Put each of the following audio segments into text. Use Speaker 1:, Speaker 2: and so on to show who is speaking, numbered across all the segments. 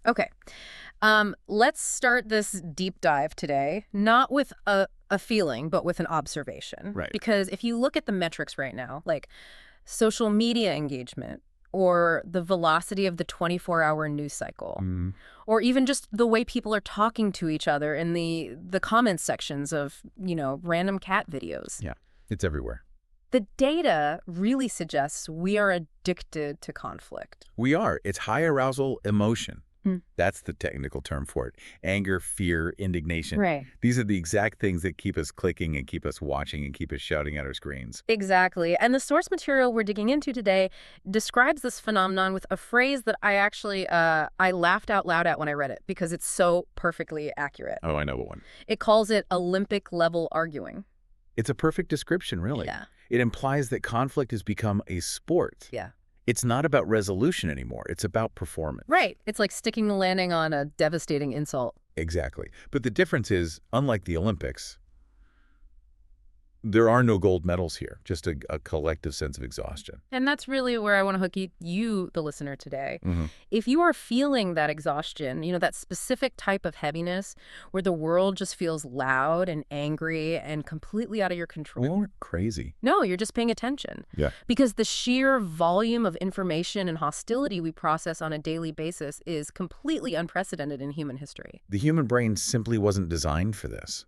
Speaker 1: Okay. Let's start this deep dive today, not with a feeling, but with an observation.
Speaker 2: Right.
Speaker 1: Because if you look at the metrics right now, like social media engagement, or the velocity of the 24-hour news cycle,
Speaker 2: Mm,
Speaker 1: or even just the way people are talking to each other in the comments sections of, random cat videos.
Speaker 2: yeah, it's everywhere.
Speaker 1: The data really suggests we are addicted to conflict.
Speaker 2: We are. It's high arousal emotion.
Speaker 1: Mm.
Speaker 2: That's the technical term for it. Anger, fear, indignation.
Speaker 1: Right.
Speaker 2: These are the exact things that keep us clicking and keep us watching and keep us shouting at our screens.
Speaker 1: Exactly. And the source material we're digging into today describes this phenomenon with a phrase that I actually I laughed out loud at when I read it because it's so perfectly accurate.
Speaker 2: Oh, I know one.
Speaker 1: It calls it Olympic level arguing.
Speaker 2: It's a perfect description, really.
Speaker 1: Yeah.
Speaker 2: It implies that conflict has become a sport.
Speaker 1: Yeah.
Speaker 2: It's not about resolution anymore. It's about performance.
Speaker 1: Right. It's like sticking the landing on a devastating insult.
Speaker 2: Exactly. But the difference is, unlike the Olympics, there are no gold medals here, just a collective sense of exhaustion.
Speaker 1: And that's really where I want to hook you, the listener, today.
Speaker 2: Mhm.
Speaker 1: If you are feeling that exhaustion, that specific type of heaviness where the world just feels loud and angry and completely out of your control.
Speaker 2: We aren't crazy.
Speaker 1: No, you're just paying attention.
Speaker 2: Yeah.
Speaker 1: Because the sheer volume of information and hostility we process on a daily basis is completely unprecedented in human history.
Speaker 2: The human brain simply wasn't designed for this.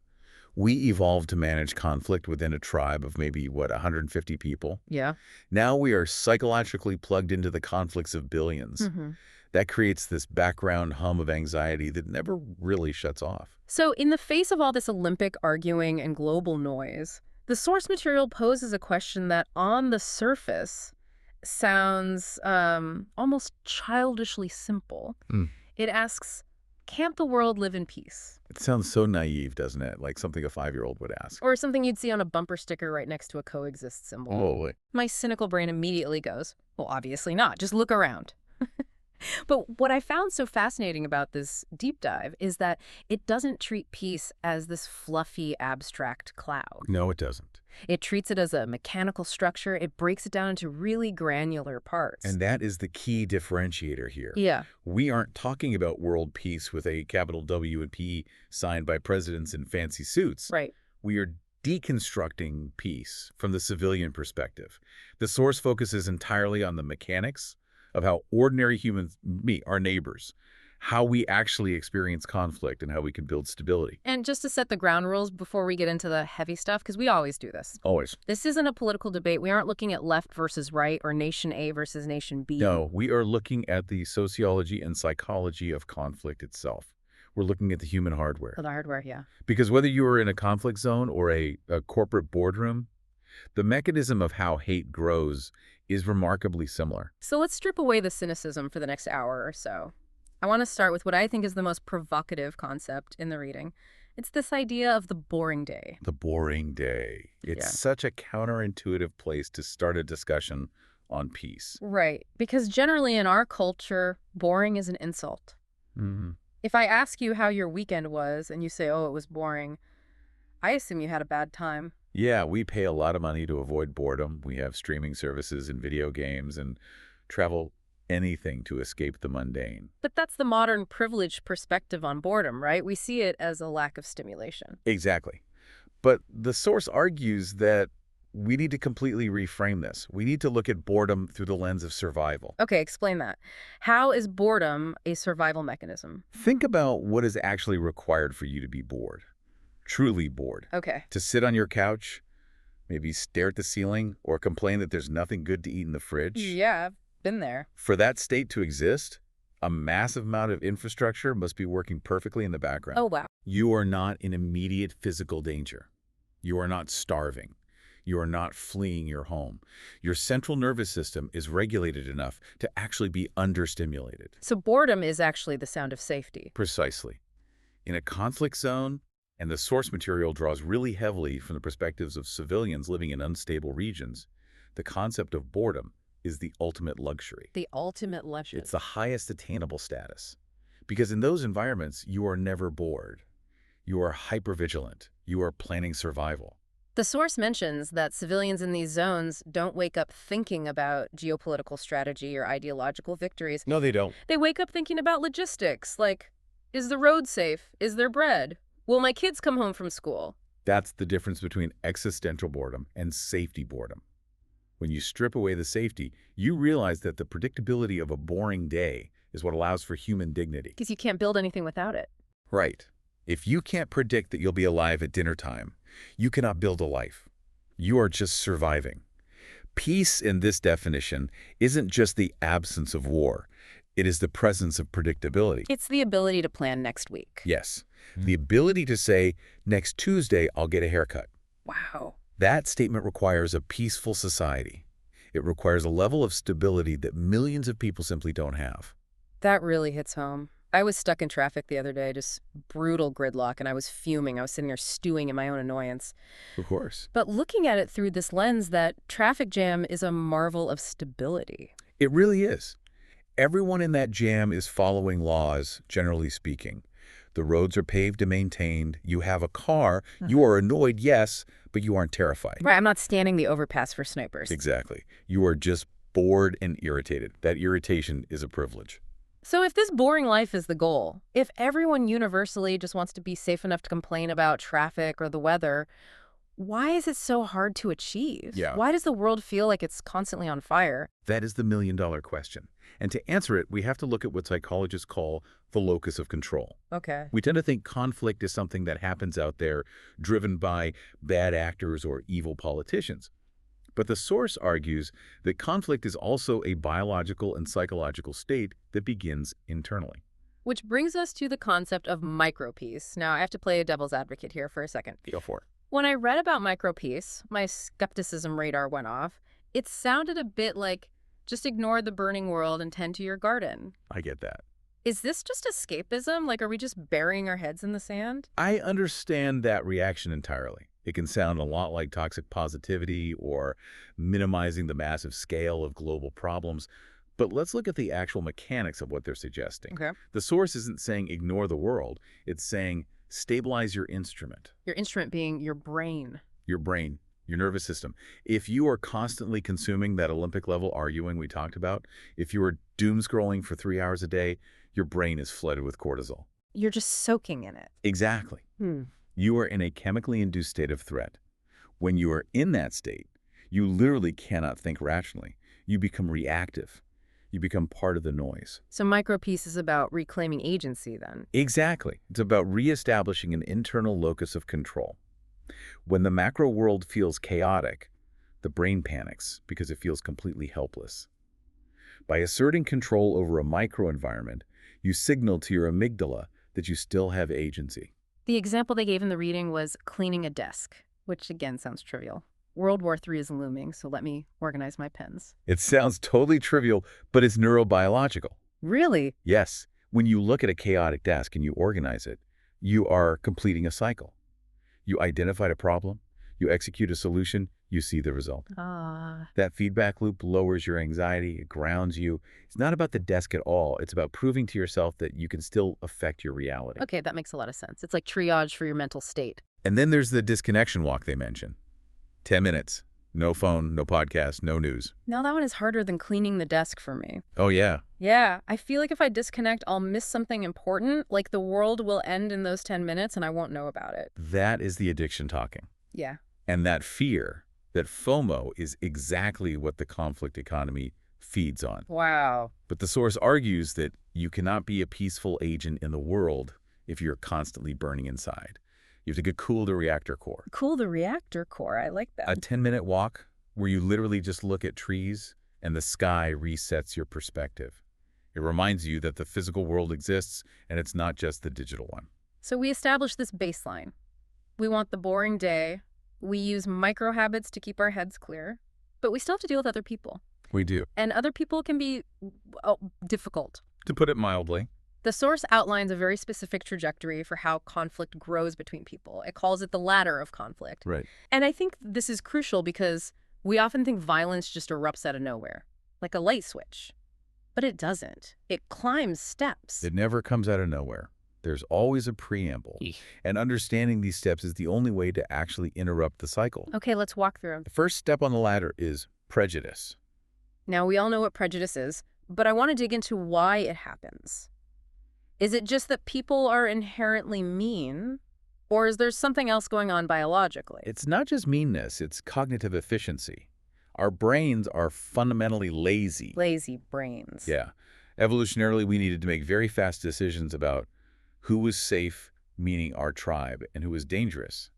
Speaker 2: We evolved to manage conflict within a tribe of maybe, 150 people.
Speaker 1: Yeah.
Speaker 2: Now we are psychologically plugged into the conflicts of billions.
Speaker 1: Hmm.
Speaker 2: That creates this background hum of anxiety that never really shuts off.
Speaker 1: So in the face of all this Olympic arguing and global noise, the source material poses a question that on the surface sounds almost childishly simple.
Speaker 2: Mm.
Speaker 1: It asks, can't the world live in peace?
Speaker 2: It sounds so naive, doesn't it? Like something a 5-year-old would ask.
Speaker 1: Or something you'd see on a bumper sticker right next to a coexist symbol.
Speaker 2: Oh,
Speaker 1: My cynical brain immediately goes, well, obviously not. Just look around. But what I found so fascinating about this deep dive is that it doesn't treat peace as this fluffy, abstract cloud.
Speaker 2: no, it doesn't.
Speaker 1: It treats it as a mechanical structure. It breaks it down into really granular parts.
Speaker 2: And that is the key differentiator here.
Speaker 1: Yeah.
Speaker 2: We aren't talking about world peace with a capital W and P signed by presidents in fancy suits.
Speaker 1: Right.
Speaker 2: We are deconstructing peace from the civilian perspective. The source focuses entirely on the mechanics of how ordinary humans, our neighbors, how we actually experience conflict and how we can build stability.
Speaker 1: And just to set the ground rules before we get into the heavy stuff, because we always do this.
Speaker 2: Always.
Speaker 1: This isn't a political debate. We aren't looking at left versus right or nation A versus nation B.
Speaker 2: No, we are looking at the sociology and psychology of conflict itself. We're looking at the human hardware.
Speaker 1: Oh, the hardware, yeah.
Speaker 2: Because whether you are in a conflict zone or a corporate boardroom, the mechanism of how hate grows is remarkably similar.
Speaker 1: So let's strip away the cynicism for the next hour or so. I want to start with what I think is the most provocative concept in the reading. It's this idea of the boring day.
Speaker 2: The boring day. It's
Speaker 1: Yeah.
Speaker 2: such a counterintuitive place to start a discussion on peace.
Speaker 1: Right. Because generally in our culture, boring is an insult.
Speaker 2: Mm-hmm.
Speaker 1: If I ask you how your weekend was and you say, oh, it was boring, I assume you had a bad time.
Speaker 2: Yeah, we pay a lot of money to avoid boredom. We have streaming services and video games and travel anything to escape the mundane.
Speaker 1: But that's the modern privileged perspective on boredom, right? We see it as a lack of stimulation.
Speaker 2: Exactly. But the source argues that we need to completely reframe this. We need to look at boredom through the lens of survival.
Speaker 1: Okay, explain that. How is boredom a survival mechanism?
Speaker 2: Think about what is actually required for you to be bored. Truly bored.
Speaker 1: Okay.
Speaker 2: To sit on your couch, maybe stare at the ceiling, or complain that there's nothing good to eat in the fridge.
Speaker 1: Yeah, I've been there.
Speaker 2: For that state to exist, a massive amount of infrastructure must be working perfectly in the background.
Speaker 1: Oh, wow.
Speaker 2: You are not in immediate physical danger. You are not starving. You are not fleeing your home. Your central nervous system is regulated enough to actually be understimulated.
Speaker 1: So boredom is actually the sound of safety.
Speaker 2: Precisely. In a conflict zone, and the source material draws really heavily from the perspectives of civilians living in unstable regions, the concept of boredom is the ultimate luxury.
Speaker 1: The ultimate luxury.
Speaker 2: It's the highest attainable status. Because in those environments, you are never bored. You are hypervigilant. You are planning survival.
Speaker 1: The source mentions that civilians in these zones don't wake up thinking about geopolitical strategy or ideological victories.
Speaker 2: No, they don't.
Speaker 1: They wake up thinking about logistics, like, is the road safe? Is there bread? Will my kids come home from school?
Speaker 2: That's the difference between existential boredom and safety boredom. When you strip away the safety, you realize that the predictability of a boring day is what allows for human dignity.
Speaker 1: Because you can't build anything without it.
Speaker 2: Right. If you can't predict that you'll be alive at dinner time, you cannot build a life. You are just surviving. Peace in this definition isn't just the absence of war. It is the presence of predictability.
Speaker 1: It's the ability to plan next week.
Speaker 2: Yes. The ability to say, next Tuesday, I'll get a haircut.
Speaker 1: Wow.
Speaker 2: That statement requires a peaceful society. It requires a level of stability that millions of people simply don't have.
Speaker 1: That really hits home. I was stuck in traffic the other day, just brutal gridlock, and I was fuming. I was sitting there stewing in my own annoyance.
Speaker 2: Of course.
Speaker 1: But looking at it through this lens, that traffic jam is a marvel of stability.
Speaker 2: It really is. Everyone in that jam is following laws, generally speaking. The roads are paved and maintained. You have a car. You are annoyed, yes, but you aren't terrified.
Speaker 1: Right, I'm not standing the overpass for snipers.
Speaker 2: Exactly. You are just bored and irritated. That irritation is a privilege.
Speaker 1: So if this boring life is the goal, if everyone universally just wants to be safe enough to complain about traffic or the weather, why is it so hard to achieve?
Speaker 2: Yeah.
Speaker 1: Why does the world feel like it's constantly on fire?
Speaker 2: That is the million-dollar question. And to answer it, we have to look at what psychologists call the locus of control.
Speaker 1: Okay.
Speaker 2: We tend to think conflict is something that happens out there, driven by bad actors or evil politicians. But the source argues that conflict is also a biological and psychological state that begins internally.
Speaker 1: Which brings us to the concept of micropeace. Now, I have to play a devil's advocate here for a second.
Speaker 2: Go for it.
Speaker 1: When I read about micropeace, my skepticism radar went off. It sounded a bit like, just ignore the burning world and tend to your garden.
Speaker 2: I get that.
Speaker 1: Is this just escapism? Like, are we just burying our heads in the sand?
Speaker 2: I understand that reaction entirely. It can sound a lot like toxic positivity or minimizing the massive scale of global problems. But let's look at the actual mechanics of what they're suggesting.
Speaker 1: Okay.
Speaker 2: The source isn't saying ignore the world. It's saying stabilize your instrument,
Speaker 1: Your instrument being your brain.
Speaker 2: your brain, your nervous system. If you are constantly consuming that Olympic level arguing we talked about, if you are doom scrolling for 3 hours a day, your brain is flooded with cortisol.
Speaker 1: You're just soaking in it.
Speaker 2: Exactly. You are in a chemically induced state of threat. When you are in that state, you literally cannot think rationally. You become reactive. You become part of the noise.
Speaker 1: So micropeace is about reclaiming agency then.
Speaker 2: Exactly. It's about reestablishing an internal locus of control. When the macro world feels chaotic, the brain panics because it feels completely helpless. By asserting control over a microenvironment, you signal to your amygdala that you still have agency.
Speaker 1: The example they gave in the reading was cleaning a desk, which again sounds trivial. World War III is looming, so let me organize my pens.
Speaker 2: It sounds totally trivial, but it's neurobiological.
Speaker 1: Really?
Speaker 2: Yes, when you look at a chaotic desk and you organize it, you are completing a cycle. You identified a problem, you execute a solution, you see the result. That feedback loop lowers your anxiety, it grounds you. It's not about the desk at all. It's about proving to yourself that you can still affect your reality.
Speaker 1: Okay, that makes a lot of sense. It's like triage for your mental state.
Speaker 2: And then there's the disconnection walk they mention. 10 minutes. No phone, no podcast, no news.
Speaker 1: Now that one is harder than cleaning the desk for me.
Speaker 2: Oh, yeah.
Speaker 1: Yeah, I feel like if I disconnect, I'll miss something important, like the world will end in those 10 minutes and I won't know about it.
Speaker 2: That is the addiction talking.
Speaker 1: Yeah.
Speaker 2: And that fear, that FOMO, is exactly what the conflict economy feeds on.
Speaker 1: Wow.
Speaker 2: But the source argues that you cannot be a peaceful agent in the world if you're constantly burning inside. You have to get cool the reactor core.
Speaker 1: Cool the reactor core. I like that.
Speaker 2: A 10-minute walk where you literally just look at trees and the sky resets your perspective. It reminds you that the physical world exists and it's not just the digital one.
Speaker 1: So we established this baseline. We want the boring day. We use micro habits to keep our heads clear, but we still have to deal with other people.
Speaker 2: We do.
Speaker 1: And other people can be difficult.
Speaker 2: To put it mildly.
Speaker 1: The source outlines a very specific trajectory for how conflict grows between people. It calls it the ladder of conflict.
Speaker 2: Right.
Speaker 1: And I think this is crucial because we often think violence just erupts out of nowhere, like a light switch. But it doesn't. It climbs steps.
Speaker 2: It never comes out of nowhere. There's always a preamble.
Speaker 1: Eek.
Speaker 2: And understanding these steps is the only way to actually interrupt the cycle.
Speaker 1: Okay, let's walk through them.
Speaker 2: The first step on the ladder is prejudice.
Speaker 1: Now, we all know what prejudice is, but I want to dig into why it happens. Is it just that people are inherently mean, or is there something else going on biologically?
Speaker 2: It's not just meanness, it's cognitive efficiency. Our brains are fundamentally lazy.
Speaker 1: Lazy brains.
Speaker 2: Yeah. Evolutionarily, we needed to make very fast decisions about who was safe, meaning our tribe, and who was dangerous,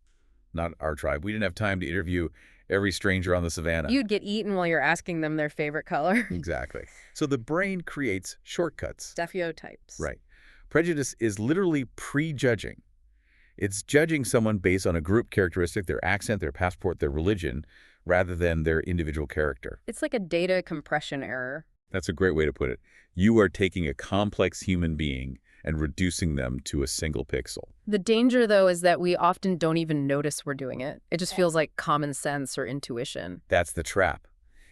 Speaker 2: not our tribe. We didn't have time to interview every stranger on the savannah.
Speaker 1: You'd get eaten while you're asking them their favorite color.
Speaker 2: Exactly. So the brain creates shortcuts.
Speaker 1: Stereotypes.
Speaker 2: Right. Prejudice is literally prejudging. It's judging someone based on a group characteristic, their accent, their passport, their religion, rather than their individual character.
Speaker 1: It's like a data compression error.
Speaker 2: That's a great way to put it. You are taking a complex human being and reducing them to a single pixel.
Speaker 1: The danger, though, is that we often don't even notice we're doing it. It just feels like common sense or intuition.
Speaker 2: That's the trap.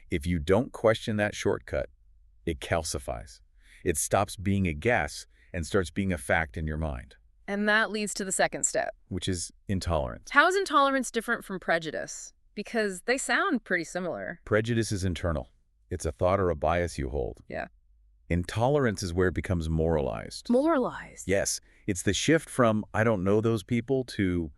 Speaker 2: If you don't question that shortcut, it calcifies. It stops being a guess and starts being a fact in your mind,
Speaker 1: And that leads to the second step.
Speaker 2: which is intolerance.
Speaker 1: How is intolerance different from prejudice? Because they sound pretty similar.
Speaker 2: Prejudice is internal. It's a thought or a bias you hold.
Speaker 1: Yeah.
Speaker 2: Intolerance is where it becomes moralized.
Speaker 1: Moralized.
Speaker 2: Yes, it's the shift from I don't know those people to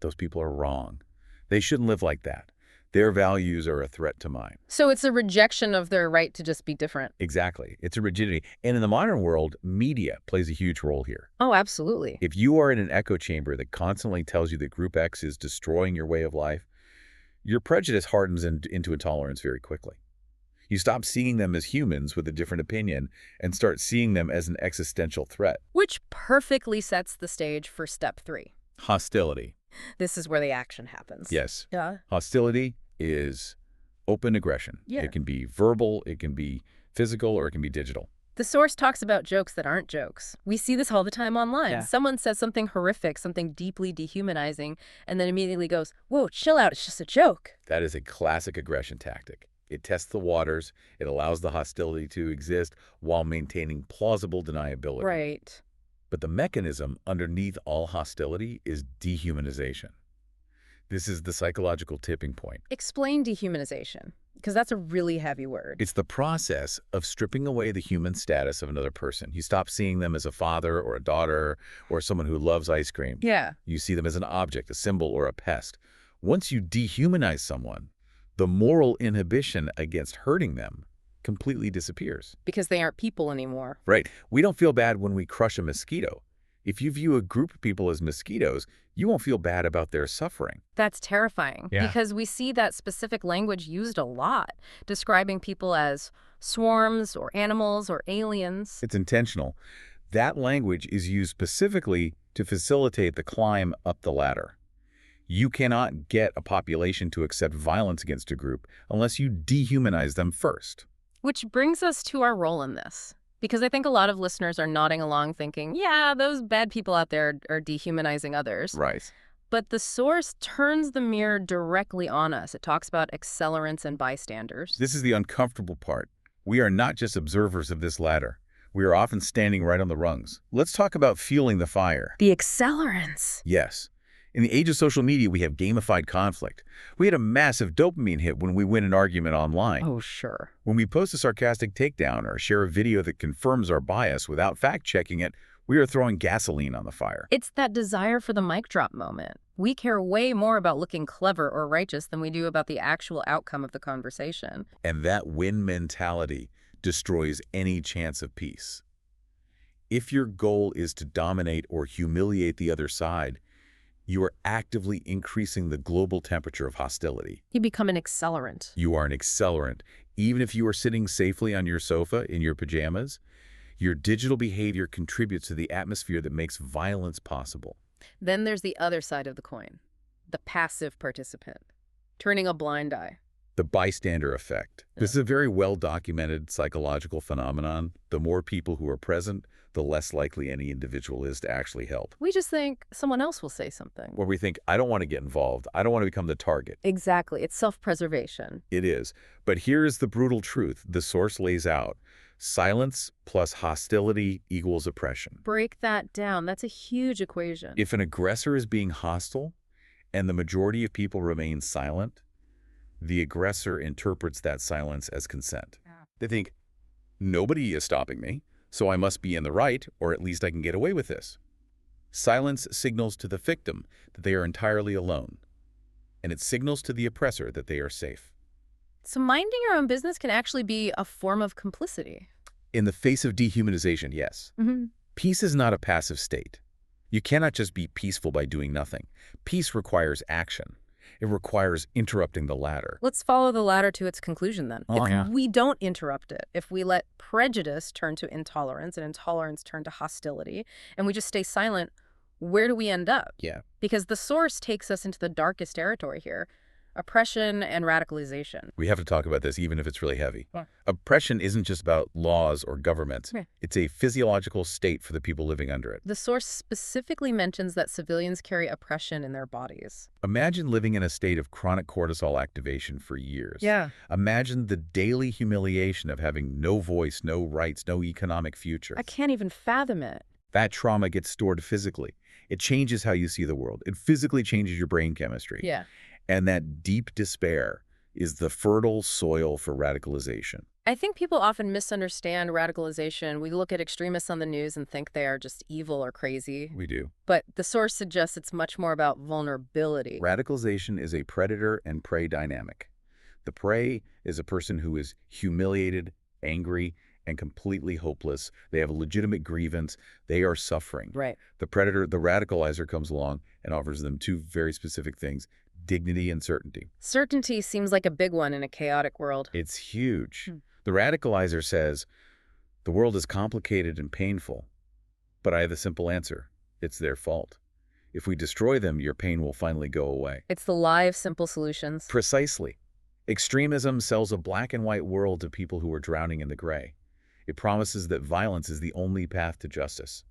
Speaker 2: those people are wrong. They shouldn't live like that. Their values are a threat to mine.
Speaker 1: So it's a rejection of their right to just be different.
Speaker 2: Exactly. It's a rigidity. And in the modern world, media plays a huge role here.
Speaker 1: Oh, absolutely.
Speaker 2: If you are in an echo chamber that constantly tells you that Group X is destroying your way of life, your prejudice hardens into intolerance very quickly. You stop seeing them as humans with a different opinion and start seeing them as an existential threat.
Speaker 1: Which perfectly sets the stage for step 3.
Speaker 2: Hostility.
Speaker 1: This is where the action happens.
Speaker 2: Yes.
Speaker 1: Yeah.
Speaker 2: Hostility is open aggression.
Speaker 1: Yeah.
Speaker 2: It can be verbal, it can be physical, or it can be digital.
Speaker 1: The source talks about jokes that aren't jokes. We see this all the time online.
Speaker 2: Yeah.
Speaker 1: Someone says something horrific, something deeply dehumanizing, and then immediately goes, whoa, chill out, it's just a joke.
Speaker 2: That is a classic aggression tactic. It tests the waters. It allows the hostility to exist while maintaining plausible deniability.
Speaker 1: Right.
Speaker 2: But the mechanism underneath all hostility is dehumanization. This is the psychological tipping point.
Speaker 1: Explain dehumanization, because that's a really heavy word.
Speaker 2: It's the process of stripping away the human status of another person. You stop seeing them as a father or a daughter or someone who loves ice cream.
Speaker 1: Yeah.
Speaker 2: You see them as an object, a symbol, or a pest. Once you dehumanize someone, the moral inhibition against hurting them completely disappears.
Speaker 1: Because they aren't people anymore.
Speaker 2: Right. We don't feel bad when we crush a mosquito. If you view a group of people as mosquitoes, you won't feel bad about their suffering.
Speaker 1: That's terrifying.
Speaker 2: Yeah.
Speaker 1: Because we see that specific language used a lot, describing people as swarms or animals or aliens.
Speaker 2: It's intentional. That language is used specifically to facilitate the climb up the ladder. You cannot get a population to accept violence against a group unless you dehumanize them first.
Speaker 1: Which brings us to our role in this. Because I think a lot of listeners are nodding along thinking, yeah, those bad people out there are dehumanizing others.
Speaker 2: Right.
Speaker 1: But the source turns the mirror directly on us. It talks about accelerants and bystanders.
Speaker 2: This is the uncomfortable part. We are not just observers of this ladder. We are often standing right on the rungs. Let's talk about fueling the fire.
Speaker 1: The accelerants.
Speaker 2: Yes. In the age of social media, we have gamified conflict. We had a massive dopamine hit when we win an argument online.
Speaker 1: Oh, sure.
Speaker 2: When we post a sarcastic takedown or share a video that confirms our bias without fact-checking it, we are throwing gasoline on the fire.
Speaker 1: It's that desire for the mic drop moment. We care way more about looking clever or righteous than we do about the actual outcome of the conversation.
Speaker 2: And that win mentality destroys any chance of peace. If your goal is to dominate or humiliate the other side, you are actively increasing the global temperature of hostility.
Speaker 1: You become an accelerant.
Speaker 2: You are an accelerant. Even if you are sitting safely on your sofa in your pajamas, your digital behavior contributes to the atmosphere that makes violence possible.
Speaker 1: Then there's the other side of the coin, the passive participant, turning a blind eye.
Speaker 2: The bystander effect. This is a very well-documented psychological phenomenon. The more people who are present, the less likely any individual is to actually help.
Speaker 1: We just think someone else will say something.
Speaker 2: Where we think, I don't want to get involved. I don't want to become the target.
Speaker 1: Exactly. It's self-preservation.
Speaker 2: It is. But here's the brutal truth the source lays out. Silence plus hostility equals oppression.
Speaker 1: Break that down. That's a huge equation.
Speaker 2: If an aggressor is being hostile and the majority of people remain silent, the aggressor interprets that silence as consent.
Speaker 1: Yeah.
Speaker 2: They think, nobody is stopping me, so I must be in the right, or at least I can get away with this. Silence signals to the victim that they are entirely alone, and it signals to the oppressor that they are safe.
Speaker 1: So minding your own business can actually be a form of complicity.
Speaker 2: In the face of dehumanization, yes. Peace is not a passive state. You cannot just be peaceful by doing nothing. Peace requires action. It requires interrupting the ladder.
Speaker 1: Let's follow the ladder to its conclusion then. If we don't interrupt it, if we let prejudice turn to intolerance and intolerance turn to hostility, and we just stay silent, where do we end up?
Speaker 2: Yeah.
Speaker 1: Because the source takes us into the darkest territory here. Oppression and radicalization.
Speaker 2: We have to talk about this even if it's really heavy. Oppression isn't just about laws or governments. It's a physiological state for the people living under it.
Speaker 1: The source specifically mentions that civilians carry oppression in their bodies.
Speaker 2: Imagine living in a state of chronic cortisol activation for years.
Speaker 1: Yeah.
Speaker 2: Imagine the daily humiliation of having no voice, no rights, no economic future.
Speaker 1: I can't even fathom it.
Speaker 2: That trauma gets stored physically. It changes how you see the world. It physically changes your brain chemistry.
Speaker 1: Yeah.
Speaker 2: And that deep despair is the fertile soil for radicalization.
Speaker 1: I think people often misunderstand radicalization. We look at extremists on the news and think they are just evil or crazy.
Speaker 2: We do.
Speaker 1: But the source suggests it's much more about vulnerability.
Speaker 2: Radicalization is a predator and prey dynamic. The prey is a person who is humiliated, angry, and completely hopeless. They have a legitimate grievance. They are suffering.
Speaker 1: Right.
Speaker 2: The predator, the radicalizer, comes along and offers them two very specific things: dignity and certainty.
Speaker 1: Certainty seems like a big one in a chaotic world.
Speaker 2: It's huge. The radicalizer says, the world is complicated and painful, but I have the simple answer. It's their fault. If we destroy them, your pain will finally go away.
Speaker 1: It's the lie of simple solutions.
Speaker 2: Precisely. Extremism sells a black and white world to people who are drowning in the gray. It promises that violence is the only path to justice.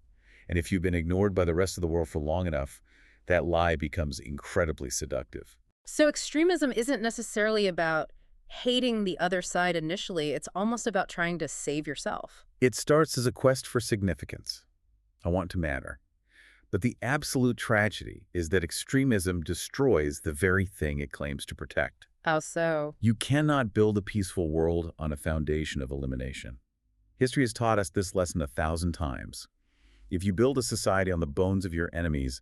Speaker 2: And if you've been ignored by the rest of the world for long enough, that lie becomes incredibly seductive.
Speaker 1: So extremism isn't necessarily about hating the other side initially. It's almost about trying to save yourself.
Speaker 2: It starts as a quest for significance. I want to matter. But the absolute tragedy is that extremism destroys the very thing it claims to protect.
Speaker 1: How so?
Speaker 2: You cannot build a peaceful world on a foundation of elimination. History has taught us this lesson 1,000 times. If you build a society on the bones of your enemies,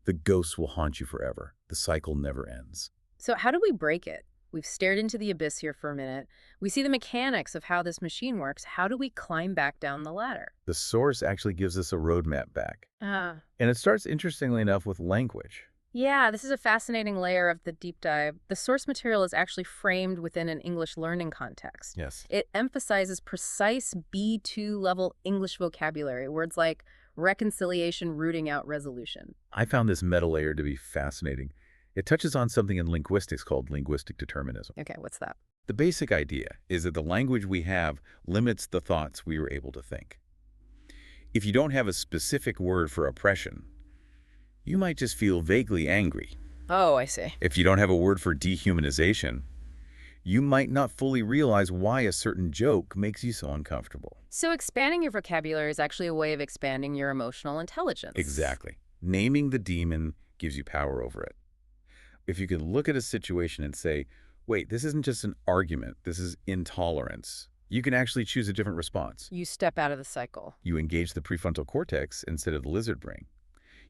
Speaker 2: the ghosts will haunt you forever. The cycle never ends.
Speaker 1: So how do we break it? We've stared into the abyss here for a minute. We see the mechanics of how this machine works. How do we climb back down the ladder?
Speaker 2: The source actually gives us a roadmap back. And it starts, interestingly enough, with language.
Speaker 1: Yeah, this is a fascinating layer of the deep dive. The source material is actually framed within an English learning context.
Speaker 2: Yes.
Speaker 1: It emphasizes precise B2 level English vocabulary, words like reconciliation, rooting out, resolution.
Speaker 2: I found this meta layer to be fascinating. It touches on something in linguistics called linguistic determinism.
Speaker 1: Okay, what's that?
Speaker 2: The basic idea is that the language we have limits the thoughts we are able to think. If you don't have a specific word for oppression, you might just feel vaguely angry.
Speaker 1: Oh, I see.
Speaker 2: If you don't have a word for dehumanization, you might not fully realize why a certain joke makes you so uncomfortable.
Speaker 1: So expanding your vocabulary is actually a way of expanding your emotional intelligence.
Speaker 2: Exactly. Naming the demon gives you power over it. If you can look at a situation and say, wait, this isn't just an argument, this is intolerance, you can actually choose a different response.
Speaker 1: You step out of the cycle.
Speaker 2: You engage the prefrontal cortex instead of the lizard brain.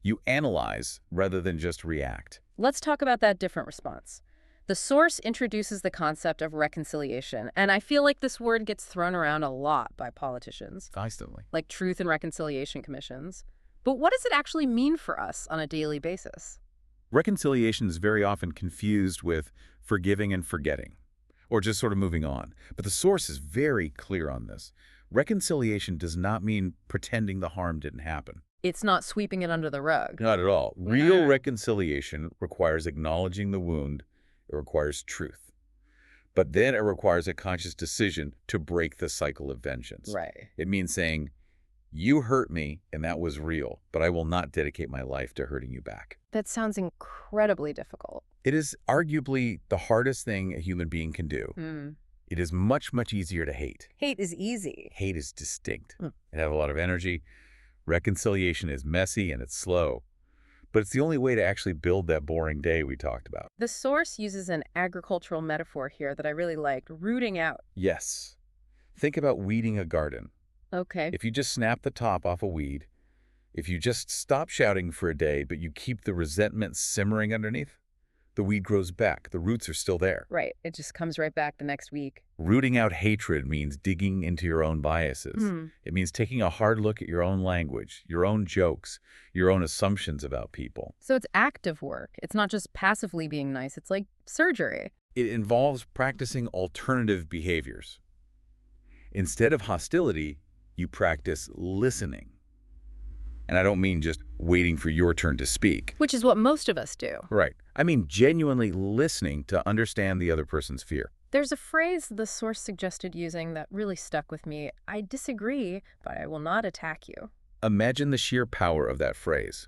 Speaker 2: You analyze rather than just react.
Speaker 1: Let's talk about that different response. The source introduces the concept of reconciliation, and I feel like this word gets thrown around a lot by politicians,
Speaker 2: Constantly.
Speaker 1: like truth and reconciliation commissions. But what does it actually mean for us on a daily basis?
Speaker 2: Reconciliation is very often confused with forgiving and forgetting, or just sort of moving on. But the source is very clear on this. Reconciliation does not mean pretending the harm didn't happen.
Speaker 1: It's not sweeping it under the rug.
Speaker 2: Not at all. Real reconciliation requires acknowledging the wound. It requires truth. But then it requires a conscious decision to break the cycle of vengeance.
Speaker 1: Right.
Speaker 2: It means saying, you hurt me, and that was real, but I will not dedicate my life to hurting you back.
Speaker 1: That sounds incredibly difficult.
Speaker 2: It is arguably the hardest thing a human being can do. It is much, much easier to hate.
Speaker 1: Hate is easy.
Speaker 2: Hate is distinct.
Speaker 1: Hmm.
Speaker 2: It has a lot of energy. Reconciliation is messy and it's slow. But it's the only way to actually build that boring day we talked about.
Speaker 1: The source uses an agricultural metaphor here that I really liked, rooting out.
Speaker 2: Yes. Think about weeding a garden.
Speaker 1: Okay.
Speaker 2: If you just snap the top off a weed, if you just stop shouting for a day, but you keep the resentment simmering underneath, the weed grows back. The roots are still there.
Speaker 1: Right. It just comes right back the next week.
Speaker 2: Rooting out hatred means digging into your own biases.
Speaker 1: Hmm.
Speaker 2: It means taking a hard look at your own language, your own jokes, your own assumptions about people.
Speaker 1: So it's active work. It's not just passively being nice. It's like surgery.
Speaker 2: It involves practicing alternative behaviors. Instead of hostility, you practice listening. And I don't mean just waiting for your turn to speak.
Speaker 1: Which is what most of us do.
Speaker 2: Right. I mean genuinely listening to understand the other person's fear.
Speaker 1: There's a phrase the source suggested using that really stuck with me. I disagree, but I will not attack you.
Speaker 2: Imagine the sheer power of that phrase.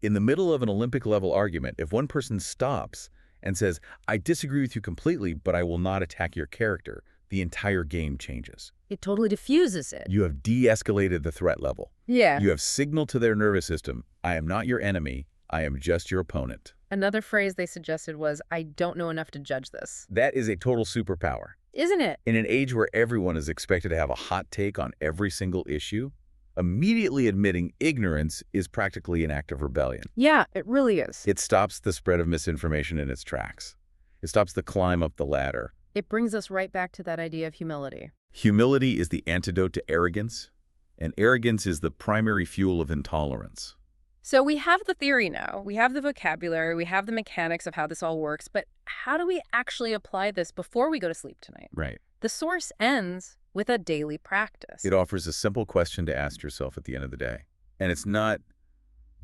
Speaker 2: In the middle of an Olympic-level argument, if one person stops and says, I disagree with you completely, but I will not attack your character, the entire game changes.
Speaker 1: It totally diffuses it.
Speaker 2: You have de-escalated the threat level.
Speaker 1: Yeah.
Speaker 2: You have signaled to their nervous system, I am not your enemy, I am just your opponent.
Speaker 1: Another phrase they suggested was, I don't know enough to judge this.
Speaker 2: That is a total superpower.
Speaker 1: Isn't it?
Speaker 2: In an age where everyone is expected to have a hot take on every single issue, immediately admitting ignorance is practically an act of rebellion.
Speaker 1: Yeah, it really is.
Speaker 2: It stops the spread of misinformation in its tracks. It stops the climb up the ladder.
Speaker 1: It brings us right back to that idea of humility.
Speaker 2: Humility is the antidote to arrogance, and arrogance is the primary fuel of intolerance.
Speaker 1: So we have the theory now, we have the vocabulary, we have the mechanics of how this all works, but how do we actually apply this before we go to sleep tonight?
Speaker 2: Right.
Speaker 1: The source ends with a daily practice.
Speaker 2: It offers a simple question to ask yourself at the end of the day. And it's not,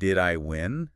Speaker 2: did I win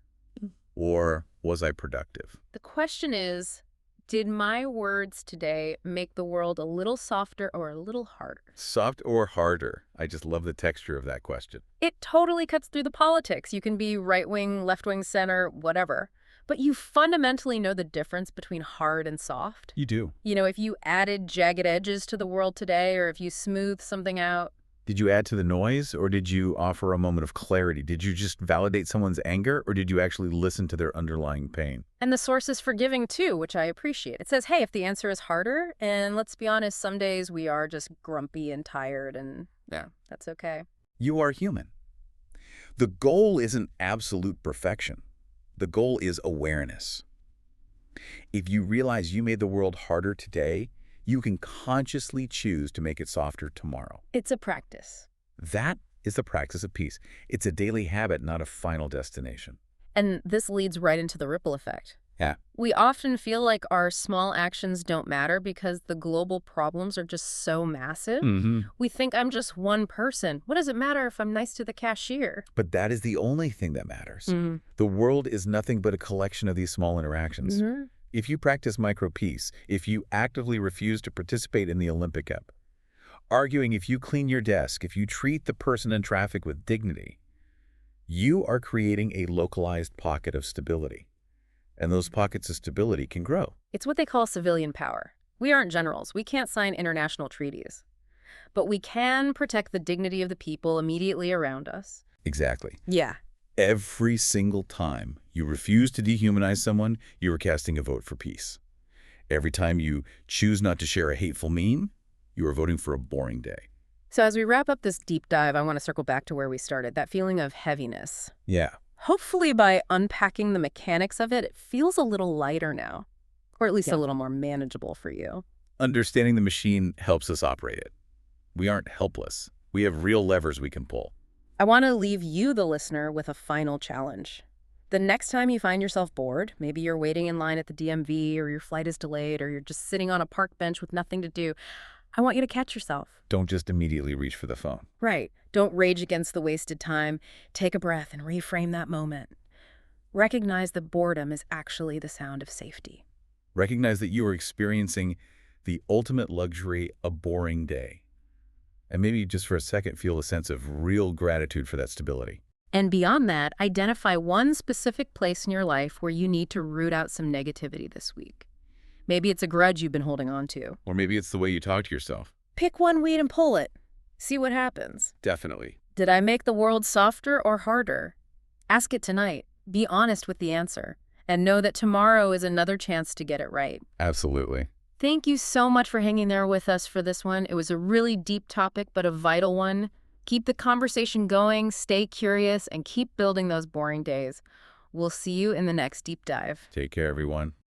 Speaker 2: or was I productive?
Speaker 1: The question is, did my words today make the world a little softer or a little harder?
Speaker 2: Soft or harder? I just love the texture of that question.
Speaker 1: It totally cuts through the politics. You can be right-wing, left-wing, center, whatever. But you fundamentally know the difference between hard and soft.
Speaker 2: You do.
Speaker 1: You know, if you added jagged edges to the world today, or if you smooth something out.
Speaker 2: Did you add to the noise, or did you offer a moment of clarity? Did you just validate someone's anger, or did you actually listen to their underlying pain?
Speaker 1: And the source is forgiving too, which I appreciate. It says, hey, if the answer is harder, and let's be honest, some days we are just grumpy and tired, and yeah, that's okay.
Speaker 2: You are human. The goal isn't absolute perfection. The goal is awareness. If you realize you made the world harder today, you can consciously choose to make it softer tomorrow.
Speaker 1: It's a practice.
Speaker 2: That is the practice of peace. It's a daily habit, not a final destination.
Speaker 1: And this leads right into the ripple effect.
Speaker 2: Yeah.
Speaker 1: We often feel like our small actions don't matter because the global problems are just so massive. We think I'm just one person. What does it matter if I'm nice to the cashier?
Speaker 2: But that is the only thing that matters. The world is nothing but a collection of these small interactions. If you practice micro-peace, if you actively refuse to participate in the Olympic ep, arguing if you clean your desk, if you treat the person in traffic with dignity, you are creating a localized pocket of stability. And those pockets of stability can grow.
Speaker 1: It's what they call civilian power. We aren't generals. We can't sign international treaties. But we can protect the dignity of the people immediately around us.
Speaker 2: Exactly.
Speaker 1: Yeah.
Speaker 2: Every single time you refuse to dehumanize someone, you are casting a vote for peace. Every time you choose not to share a hateful meme, you are voting for a boring day.
Speaker 1: So as we wrap up this deep dive, I want to circle back to where we started, that feeling of heaviness.
Speaker 2: Yeah.
Speaker 1: Hopefully by unpacking the mechanics of it, it feels a little lighter now, or at least a little more manageable for you.
Speaker 2: Understanding the machine helps us operate it. We aren't helpless. We have real levers we can pull.
Speaker 1: I want to leave you, the listener, with a final challenge. The next time you find yourself bored, maybe you're waiting in line at the DMV, or your flight is delayed, or you're just sitting on a park bench with nothing to do, I want you to catch yourself.
Speaker 2: Don't just immediately reach for the phone.
Speaker 1: Right. Don't rage against the wasted time. Take a breath and reframe that moment. Recognize that boredom is actually the sound of safety.
Speaker 2: Recognize that you are experiencing the ultimate luxury, a boring day. And maybe just for a second feel a sense of real gratitude for that stability.
Speaker 1: And beyond that, identify one specific place in your life where you need to root out some negativity this week. Maybe it's a grudge you've been holding on to.
Speaker 2: Or maybe it's the way you talk to yourself.
Speaker 1: Pick one weed and pull it. See what happens.
Speaker 2: Definitely.
Speaker 1: Did I make the world softer or harder? Ask it tonight. Be honest with the answer. And know that tomorrow is another chance to get it right.
Speaker 2: Absolutely.
Speaker 1: Thank you so much for hanging there with us for this one. It was a really deep topic, but a vital one. Keep the conversation going, stay curious, and keep building those boring days. We'll see you in the next deep dive.
Speaker 2: Take care, everyone.